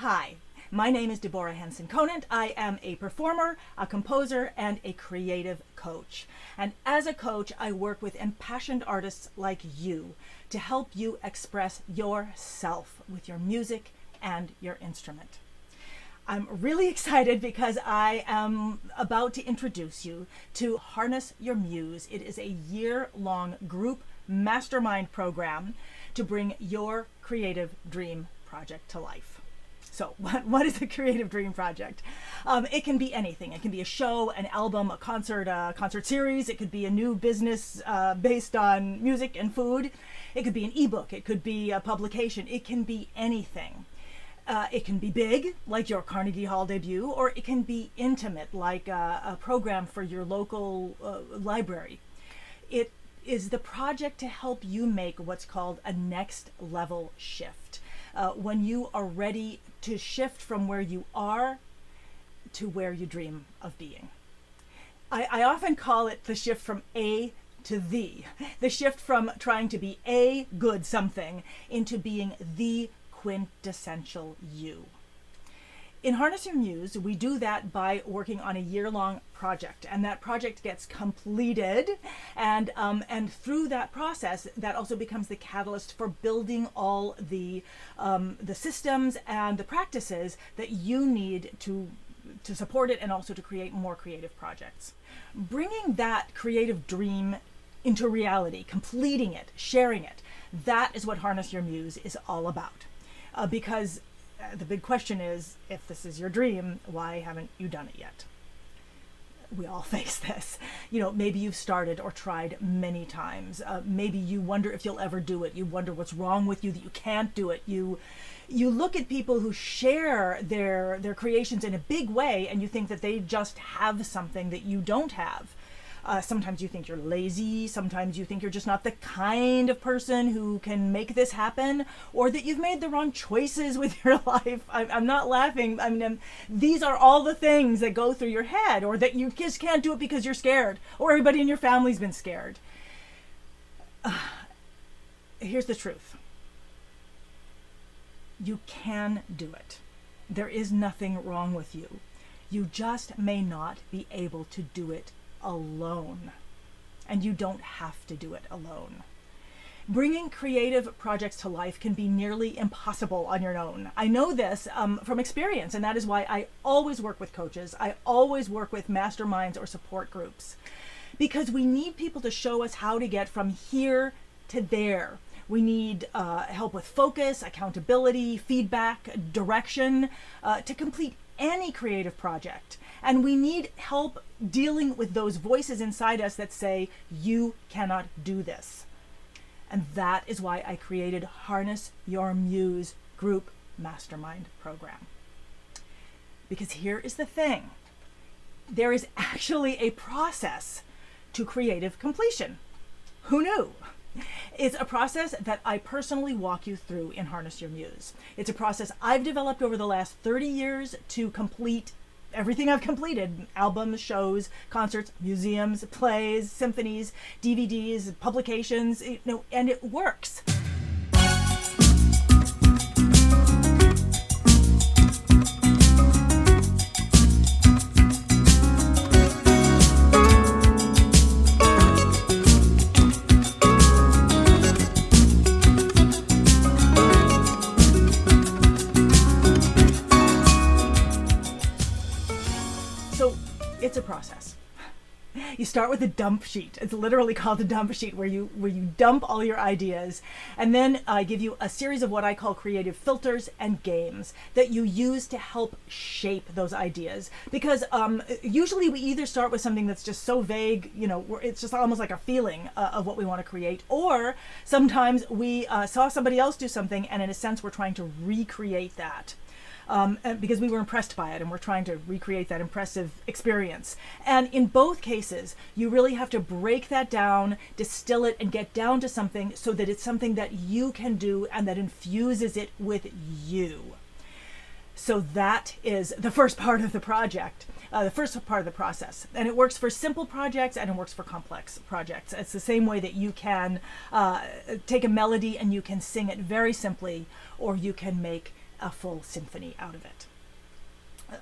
Hi, my name is Deborah Henson-Conant. I am a performer, a composer, and a creative coach. And as a coach, I work with impassioned artists like you to help you express yourself with your music and your instrument. I'm really excited because I am about to introduce you to Harness Your Muse. It is a year-long group mastermind program to bring your creative dream project to life. So what is a creative dream project? It can be anything. It can be a show, an album, a concert series. It could be a new business based on music and food. It could be an ebook. It could be a publication. It can be anything. It can be big, like your Carnegie Hall debut, or it can be intimate, like a program for your local library. It is the project to help you make what's called a next level shift. When you are ready to shift from where you are to where you dream of being. I often call it the shift from A to the shift from trying to be a good something into being the quintessential you. In Harness Your Muse, we do that by working on a year-long project, and that project gets completed, and through that process, that also becomes the catalyst for building all the systems and the practices that you need to support it and also to create more creative projects. Bringing that creative dream into reality, completing it, sharing it, that is what Harness Your Muse is all about. Because the big question is, if this is your dream, why haven't you done it yet? We all face this. You know, maybe you've started or tried many times. Maybe you wonder if you'll ever do it. You wonder what's wrong with you that you can't do it. You look at people who share their creations in a big way and you think that they just have something that you don't have. Sometimes you think you're lazy, sometimes you think you're just not the kind of person who can make this happen, or that you've made the wrong choices with your life. I'm not laughing. I mean, these are all the things that go through your head, or that you just can't do it because you're scared, or everybody in your family's been scared. Here's the truth. You can do it. There is nothing wrong with you. You just may not be able to do it alone, and you don't have to do it alone. Bringing creative projects to life can be nearly impossible on your own. I know this from experience, and that is why I always work with coaches. I always work with masterminds or support groups, because we need people to show us how to get from here to there. We need help with focus, accountability, feedback, direction to complete any creative project. And we need help dealing with those voices inside us that say, you cannot do this. And that is why I created Harness Your Muse Group Mastermind Program. Because here is the thing. There is actually a process to creative completion. Who knew? It's a process that I personally walk you through in Harness Your Muse. It's a process I've developed over the last 30 years to complete everything I've completed: albums, shows, concerts, museums, plays, symphonies, DVDs, publications, and it works. It's a process. You start with a dump sheet. It's literally called a dump sheet, where you dump all your ideas, and then I give you a series of what I call creative filters and games that you use to help shape those ideas. Because usually we either start with something that's just so vague, it's just almost like a feeling of what we want to create, or sometimes we saw somebody else do something, and in a sense we're trying to recreate that. Because we were impressed by it and we're trying to recreate that impressive experience. And in both cases, you really have to break that down, distill it, and get down to something so that it's something that you can do and that infuses it with you. So that is the first part of the project, the first part of the process. And it works for simple projects and it works for complex projects. It's the same way that you can take a melody and you can sing it very simply, or you can make a full symphony out of it.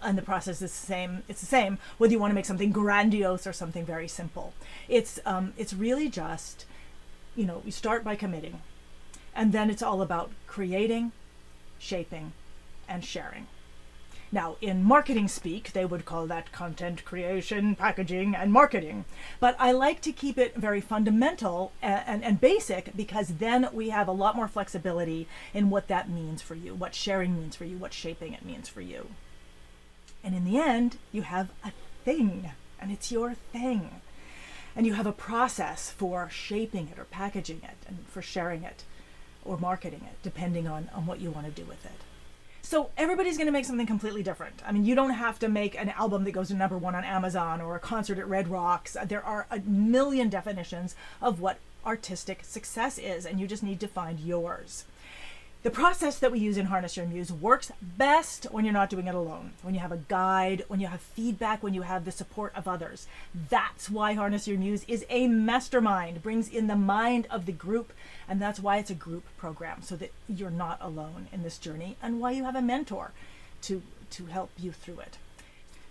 And the process is the same. It's the same whether you want to make something grandiose or something very simple. It's really just, you start by committing, and then it's all about creating, shaping, and sharing. Now, in marketing speak, they would call that content creation, packaging, and marketing. But I like to keep it very fundamental and basic, because then we have a lot more flexibility in what that means for you, what sharing means for you, what shaping it means for you. And in the end, you have a thing, and it's your thing. And you have a process for shaping it or packaging it and for sharing it or marketing it, depending on what you want to do with it. So everybody's going to make something completely different. I mean, you don't have to make an album that goes to #1 on Amazon or a concert at Red Rocks. There are a million definitions of what artistic success is, and you just need to find yours. The process that we use in Harness Your Muse works best when you're not doing it alone, when you have a guide, when you have feedback, when you have the support of others. That's why Harness Your Muse is a mastermind, brings in the mind of the group, and that's why it's a group program, so that you're not alone in this journey, and why you have a mentor to help you through it.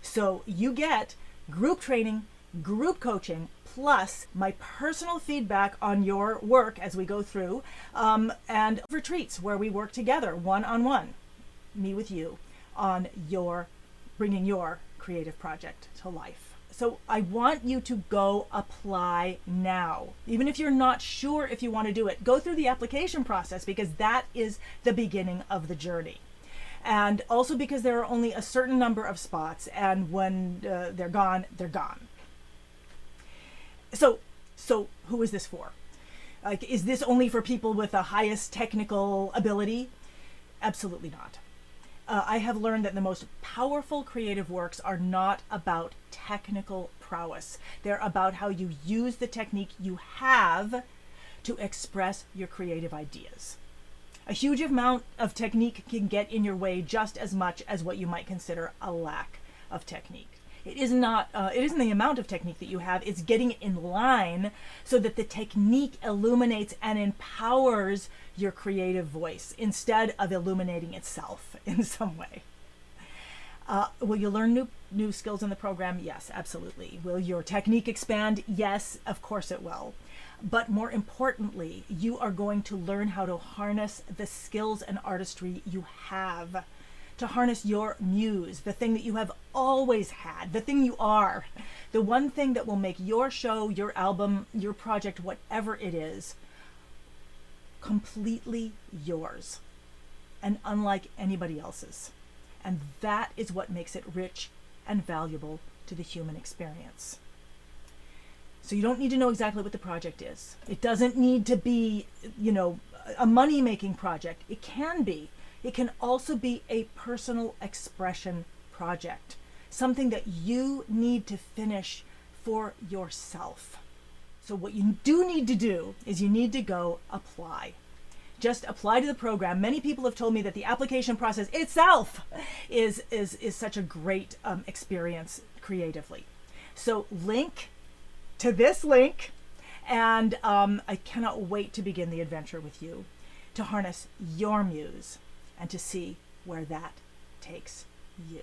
So you get group training, group coaching, plus my personal feedback on your work as we go through, and retreats where we work together one-on-one, me with you, on bringing your creative project to life. So I want you to go apply now. Even if you're not sure if you want to do it, go through the application process, because that is the beginning of the journey. And also because there are only a certain number of spots, and when they're gone, they're gone. So who is this for? Like, is this only for people with the highest technical ability? Absolutely not. I have learned that the most powerful creative works are not about technical prowess. They're about how you use the technique you have to express your creative ideas. A huge amount of technique can get in your way just as much as what you might consider a lack of technique. It isn't the amount of technique that you have, it's getting it in line so that the technique illuminates and empowers your creative voice instead of illuminating itself in some way. Will you learn new skills in the program? Yes, absolutely. Will your technique expand? Yes, of course it will. But more importantly, you are going to learn how to harness the skills and artistry you have, to harness your muse, the thing that you have always had, the thing you are, the one thing that will make your show, your album, your project, whatever it is, completely yours and unlike anybody else's. And that is what makes it rich and valuable to the human experience. So you don't need to know exactly what the project is. It doesn't need to be, a money-making project. It can be. It can also be a personal expression project, something that you need to finish for yourself. So what you do need to do is you need to go apply. Just apply to the program. Many people have told me that the application process itself is such a great experience creatively. So link to this link, and I cannot wait to begin the adventure with you, to harness your muse and to see where that takes you.